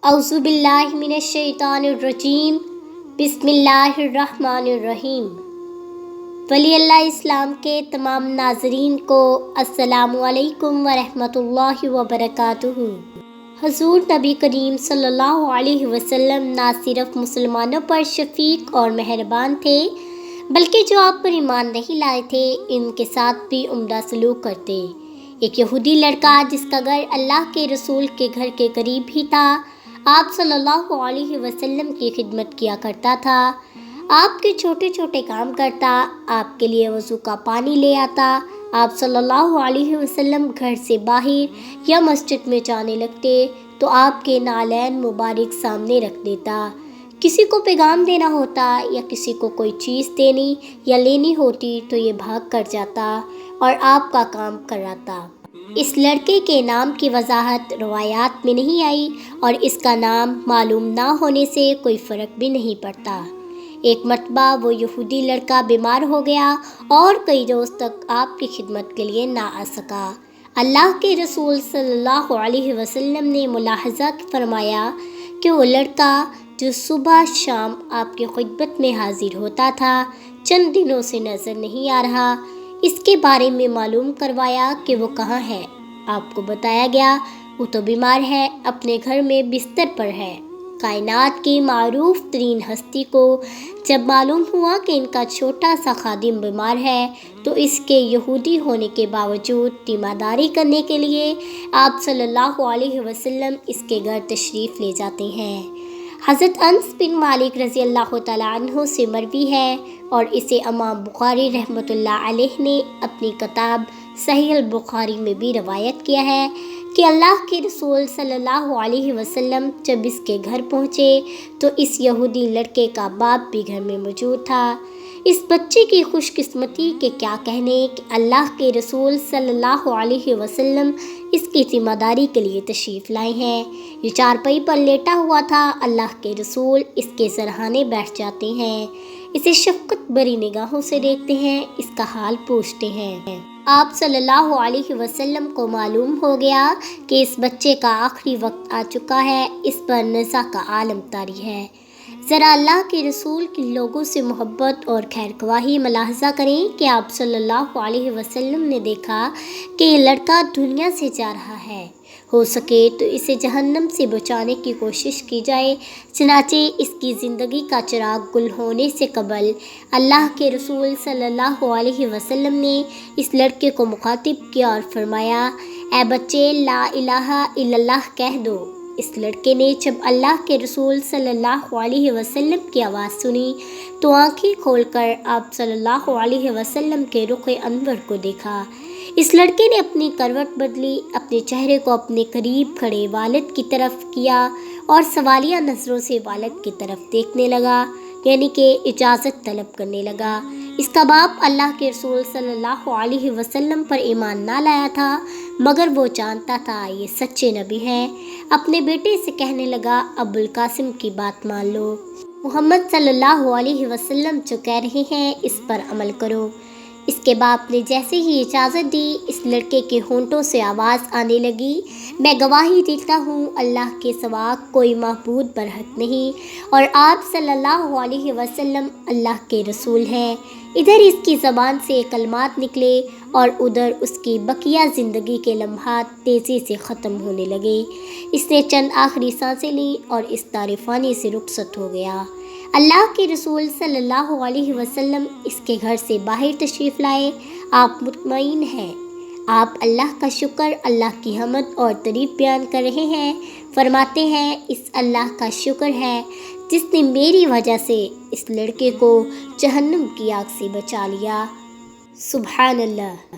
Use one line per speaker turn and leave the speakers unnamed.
اعوذ باللہ من الشیطان الرجیم بسم اللہ الرحمن الرحیم۔ ولی اللہ اسلام کے تمام ناظرین کو السلام علیکم ورحمۃ اللہ وبرکاتہ۔ حضور نبی کریم صلی اللہ علیہ وسلم نہ صرف مسلمانوں پر شفیق اور مہربان تھے بلکہ جو آپ پر ایمان نہیں لائے تھے ان کے ساتھ بھی عمدہ سلوک کرتے۔ ایک یہودی لڑکا جس کا گھر اللہ کے رسول کے گھر کے قریب ہی تھا، آپ صلی اللہ علیہ وسلم کی خدمت کیا کرتا تھا، آپ کے چھوٹے چھوٹے کام کرتا، آپ کے لیے وضو کا پانی لے آتا۔ آپ صلی اللہ علیہ وسلم گھر سے باہر یا مسجد میں جانے لگتے تو آپ کے نالین مبارک سامنے رکھ دیتا۔ کسی کو پیغام دینا ہوتا یا کسی کو کوئی چیز دینی یا لینی ہوتی تو یہ بھاگ کر جاتا اور آپ کا کام کراتا۔ اس لڑکے کے نام کی وضاحت روایات میں نہیں آئی اور اس کا نام معلوم نہ ہونے سے کوئی فرق بھی نہیں پڑتا۔ ایک مرتبہ وہ یہودی لڑکا بیمار ہو گیا اور کئی روز تک آپ کی خدمت کے لیے نہ آ سکا۔ اللہ کے رسول صلی اللہ علیہ وسلم نے ملاحظہ فرمایا کہ وہ لڑکا جو صبح شام آپ کی خدمت میں حاضر ہوتا تھا چند دنوں سے نظر نہیں آ رہا۔ اس کے بارے میں معلوم کروایا کہ وہ کہاں ہے۔ آپ کو بتایا گیا وہ تو بیمار ہے، اپنے گھر میں بستر پر ہے۔ کائنات کی معروف ترین ہستی کو جب معلوم ہوا کہ ان کا چھوٹا سا خادم بیمار ہے تو اس کے یہودی ہونے کے باوجود تیمارداری کرنے کے لیے آپ صلی اللہ علیہ وسلم اس کے گھر تشریف لے جاتے ہیں۔ حضرت انس بن مالک رضی اللہ تعالیٰ عنہ سے مروی ہے اور اسے امام بخاری رحمۃ اللہ علیہ نے اپنی کتاب صحیح البخاری میں بھی روایت کیا ہے کہ اللہ کے رسول صلی اللہ علیہ وسلم جب اس کے گھر پہنچے تو اس یہودی لڑکے کا باپ بھی گھر میں موجود تھا۔ اس بچے کی خوش قسمتی کے کیا کہنے کہ اللہ کے رسول صلی اللہ علیہ وسلم اس کی ذمہ داری کے لیے تشریف لائے ہیں۔ یہ چارپائی پر لیٹا ہوا تھا، اللہ کے رسول اس کے سرہانے بیٹھ جاتے ہیں، اسے شفقت بھری نگاہوں سے دیکھتے ہیں، اس کا حال پوچھتے ہیں۔ آپ صلی اللہ علیہ وسلم کو معلوم ہو گیا کہ اس بچے کا آخری وقت آ چکا ہے، اس پر نزا کا عالم طاری ہے۔ ذرا اللہ کے رسول کی لوگوں سے محبت اور خیر خواہی ملاحظہ کریں کہ آپ صلی اللہ علیہ وسلم نے دیکھا کہ یہ لڑکا دنیا سے جا رہا ہے، ہو سکے تو اسے جہنم سے بچانے کی کوشش کی جائے۔ چنانچہ اس کی زندگی کا چراغ گل ہونے سے قبل اللہ کے رسول صلی اللہ علیہ وسلم نے اس لڑکے کو مخاطب کیا اور فرمایا، اے بچے لا الہ الا اللہ کہہ دو۔ اس لڑکے نے جب اللہ کے رسول صلی اللہ علیہ وسلم کی آواز سنی تو آنکھیں کھول کر آپ صلی اللہ علیہ وسلم کے رخ انور کو دیکھا۔ اس لڑکے نے اپنی کروٹ بدلی، اپنے چہرے کو اپنے قریب کھڑے والد کی طرف کیا اور سوالیہ نظروں سے والد کی طرف دیکھنے لگا، یعنی کہ اجازت طلب کرنے لگا۔ اس کا باپ اللہ کے رسول صلی اللہ علیہ وسلم پر ایمان نہ لایا تھا مگر وہ جانتا تھا یہ سچے نبی ہیں۔ اپنے بیٹے سے کہنے لگا، ابو القاسم کی بات مان لو، محمد صلی اللہ علیہ وسلم جو کہہ رہے ہیں اس پر عمل کرو۔ اس کے باپ نے جیسے ہی اجازت دی اس لڑکے کے ہونٹوں سے آواز آنے لگی، میں گواہی دیتا ہوں اللہ کے سوا کوئی معبود برحق نہیں اور آپ صلی اللہ علیہ وسلم اللہ کے رسول ہیں۔ ادھر اس کی زبان سے کلمات نکلے اور ادھر اس کی بقیہ زندگی کے لمحات تیزی سے ختم ہونے لگے۔ اس نے چند آخری سانسیں لیں اور اس دار فانی سے رخصت ہو گیا۔ اللہ کے رسول صلی اللہ علیہ وسلم اس کے گھر سے باہر تشریف لائے۔ آپ مطمئن ہیں، آپ اللہ کا شکر، اللہ کی حمد اور تعریف بیان کر رہے ہیں۔ فرماتے ہیں، اس اللہ کا شکر ہے جس نے میری وجہ سے اس لڑکے کو جہنم کی آگ سے بچا لیا۔ سبحان اللہ۔